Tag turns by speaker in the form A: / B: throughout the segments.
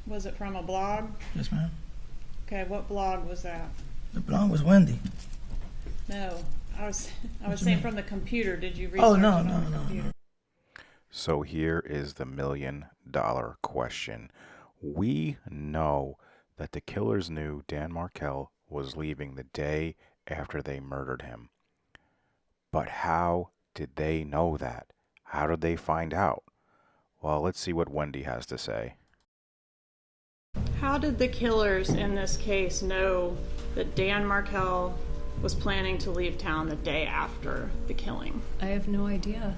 A: Was it from a blog?
B: Yes, ma'am.
A: Okay, what blog was that?
B: The blog was Wendy.
A: No, I was
B: you
A: saying
B: mean?
A: from the computer. Did you research
B: Oh,
A: it
B: no,
A: on
B: no,
A: the
B: no,
A: computer?
B: no.
C: So here is the $1 million question. We know that the killers knew Dan Markel was leaving the day after they murdered him. But how did they know that? How did they find out? Well, let's see what Wendy has to say.
A: How did the killers in this case know that Dan Markel was planning to leave town the day after the killing?
D: I have no idea.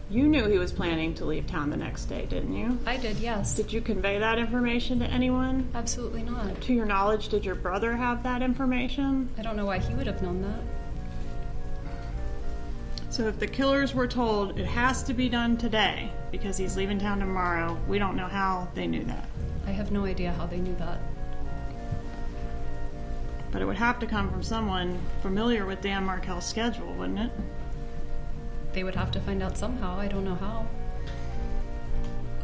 A: You knew he was planning to leave town the next day, didn't you?
D: I did, yes.
A: Did you convey that information to anyone?
D: Absolutely not.
A: To your knowledge, did your brother have that information?
D: I don't know why he would have known that.
A: So if the killers were told it has to be done today because he's leaving town tomorrow, we don't know how they knew that.
D: I have no idea how they knew that.
A: But it would have to come from someone familiar with Dan Markel's schedule, wouldn't it?
D: They would have to find out somehow. I don't know how.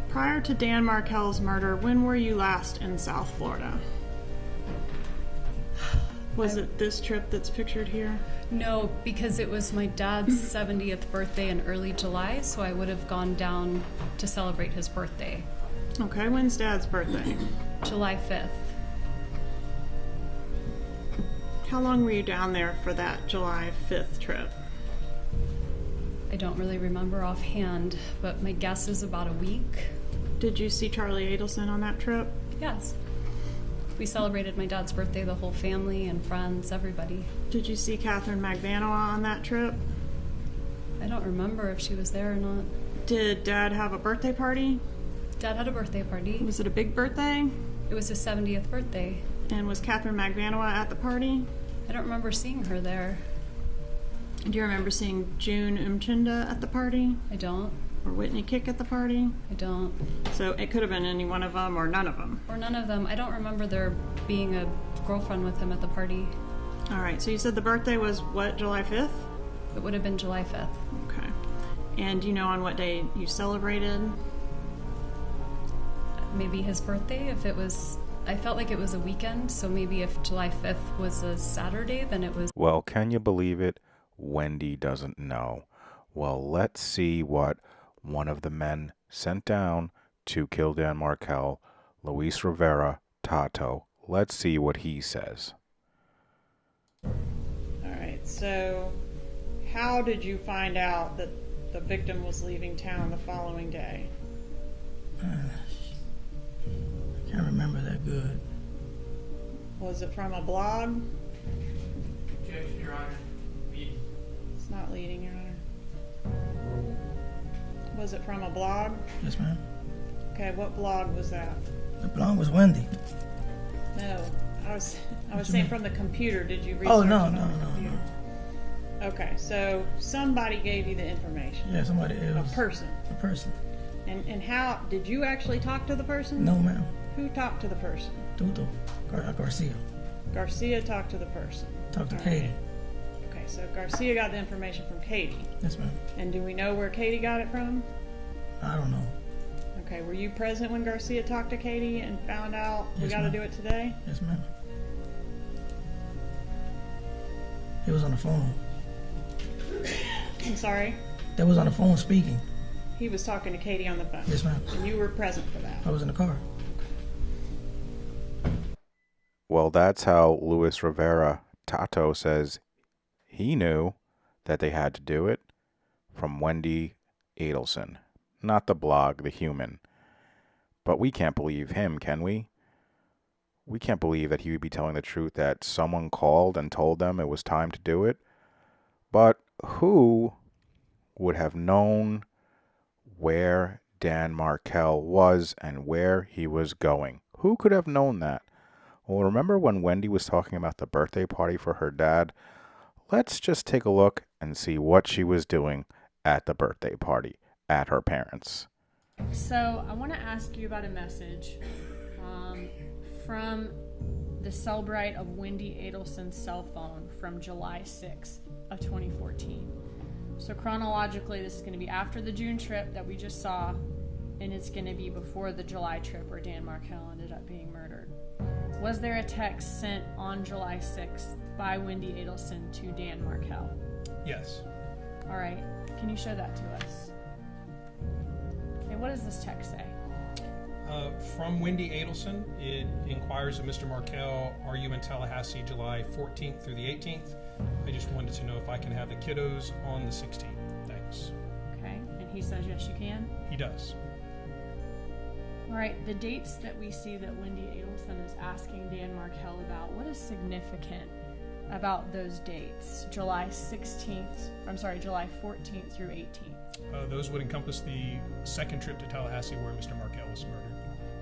A: Prior to Dan Markel's murder, when were you last in South Florida? Was it this trip that's pictured here?
D: No, because it was my dad's 70th birthday in early July, so I would have gone down to celebrate his birthday.
A: Okay, when's Dad's birthday?
D: July 5th.
A: How long were you down there for that July 5th trip?
D: I don't really remember offhand, but my guess is about a week.
A: Did you see Charlie Adelson on that trip?
D: Yes. We celebrated my dad's birthday, the whole family and friends, everybody.
A: Did you see Catherine Magvanoa on that trip?
D: I don't remember if she was there or not.
A: Did Dad have a birthday party?
D: Dad had a birthday party.
A: Was it a big birthday?
D: It was his 70th birthday.
A: And was Catherine Magvanoa at the party?
D: I don't remember seeing her there.
A: Do you remember seeing June Umchinda at the party?
D: I don't.
A: Or Whitney Kick at the party?
D: I don't.
A: So it could have been any one of them or none of them.
D: Or none of them. I don't remember there being a girlfriend with him at the party.
A: All right, so you said the birthday was what, July 5th?
D: It would have been July 5th.
A: Okay. And do you know on what day you celebrated?
D: Maybe his birthday, if it was... I felt like it was a weekend, so maybe if July 5th was a Saturday, then it was...
C: Well, can you believe it? Wendy doesn't know. Well, let's see what one of the men sent down to kill Dan Markel, Luis Rivera, Tato. Let's see what he says.
A: All right, so how did you find out that the victim was leaving town the following day?
B: I can't remember that good.
A: Was it from a blog?
E: Objection, Your Honor.
A: It's not leading, Your Honor. Was it from a blog?
B: Yes, ma'am.
A: Okay, what blog was that?
B: The blog was Wendy.
A: No, I was
B: you
A: saying
B: mean?
A: from the computer. Did you research
B: Oh,
A: it
B: no,
A: on
B: no,
A: the
B: no,
A: computer?
B: no.
A: Okay, so somebody gave you the information.
B: Yeah, somebody else.
A: A person.
B: A person.
A: And how did you actually talk to the person?
B: No, ma'am.
A: Who talked to the person?
B: Tuto. Garcia.
A: Garcia talked to the person.
B: Talked to
A: All
B: Katie.
A: right. Okay, so Garcia got the information from Katie.
B: Yes, ma'am.
A: And do we know where Katie got it from?
B: I don't know.
A: Okay, were you present when Garcia talked to Katie and found out we
B: Yes,
A: got to
B: ma'am.
A: do it today?
B: Yes, ma'am. He was on the phone.
A: I'm sorry.
B: They was on the phone speaking.
A: He was talking to Katie on the phone.
B: Yes, ma'am.
A: And you were present for that.
B: I was in the car.
C: Well, that's how Luis Rivera, Tato, says he knew that they had to do it from Wendy Adelson. Not the blog, the human. But we can't believe him, can we? We can't believe that he would be telling the truth that someone called and told them it was time to do it. But who would have known where Dan Markel was and where he was going? Who could have known that? Well, remember when Wendy was talking about the birthday party for her dad? Let's just take a look and see what she was doing at the birthday party at her parents'.
F: So I want to ask you about a message from the cell brite of Wendy Adelson's cell phone from July 6th of 2014. So chronologically, this is going to be after the June trip that we just saw, and it's going to be before the July trip where Dan Markel ended up being murdered. Was there a text sent on July 6th by Wendy Adelson to Dan Markel?
G: Yes.
F: All right, can you show that to us? Okay, what does this text say?
G: From Wendy Adelson, it inquires of Mr. Markel, are you in Tallahassee July 14th through the 18th? I just wanted to know if I can have the kiddos on the 16th. Thanks.
F: Okay, and he says yes, you can.
G: He does.
F: All right, the dates that we see that Wendy Adelson is asking Dan Markel about, what is significant about those dates? July 14th through 18th.
G: Those would encompass the second trip to Tallahassee where Mr. Markel was murdered.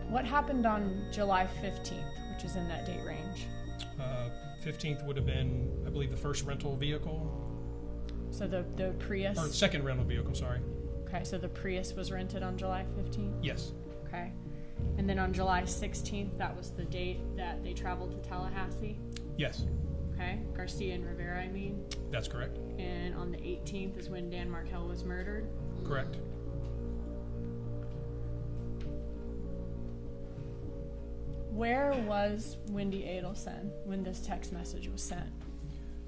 F: What happened on July 15th, which is in that date range?
G: 15th would have been, I believe, the first rental vehicle.
F: So the Prius?
G: Or second rental vehicle, I'm sorry.
F: Okay, so the Prius was rented on July 15th?
G: Yes.
F: Okay. And then on July 16th, that was the date that they traveled to Tallahassee?
G: Yes.
F: Okay. Garcia and Rivera, I mean?
G: That's correct.
F: And on the 18th is when Dan Markel was murdered?
G: Correct.
F: Where was Wendy Adelson when this text message was sent?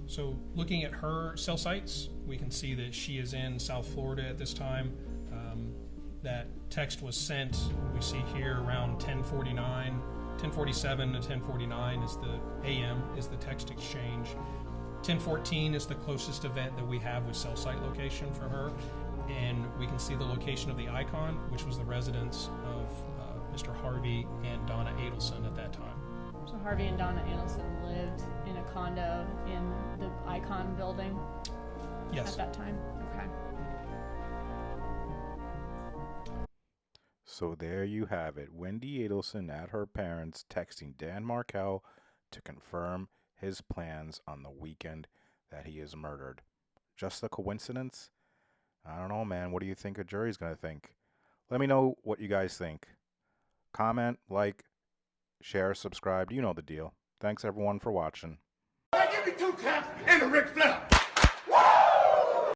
G: So looking at her cell sites, we can see that she is in South Florida at this time. That text was sent, we see here around 10:47 to 10:49 is the AM, is the text exchange. 10:14 is the closest event that we have with cell site location for her. And we can see the location of the icon, which was the residence of Mr. Harvey and Donna Adelson at that time.
F: So Harvey and Donna Adelson lived in a condo in the Icon building
G: Yes.
F: at that time? Okay.
C: So there you have it. Wendy Adelson at her parents texting Dan Markel to confirm his plans on the weekend that he is murdered. Just a coincidence? I don't know, man. What do you think a jury's going to think? Let me know what you guys think. Comment, like, share, subscribe. You know the deal. Thanks, everyone, for watching.
H: Give me 2 taps and a Ric Flair.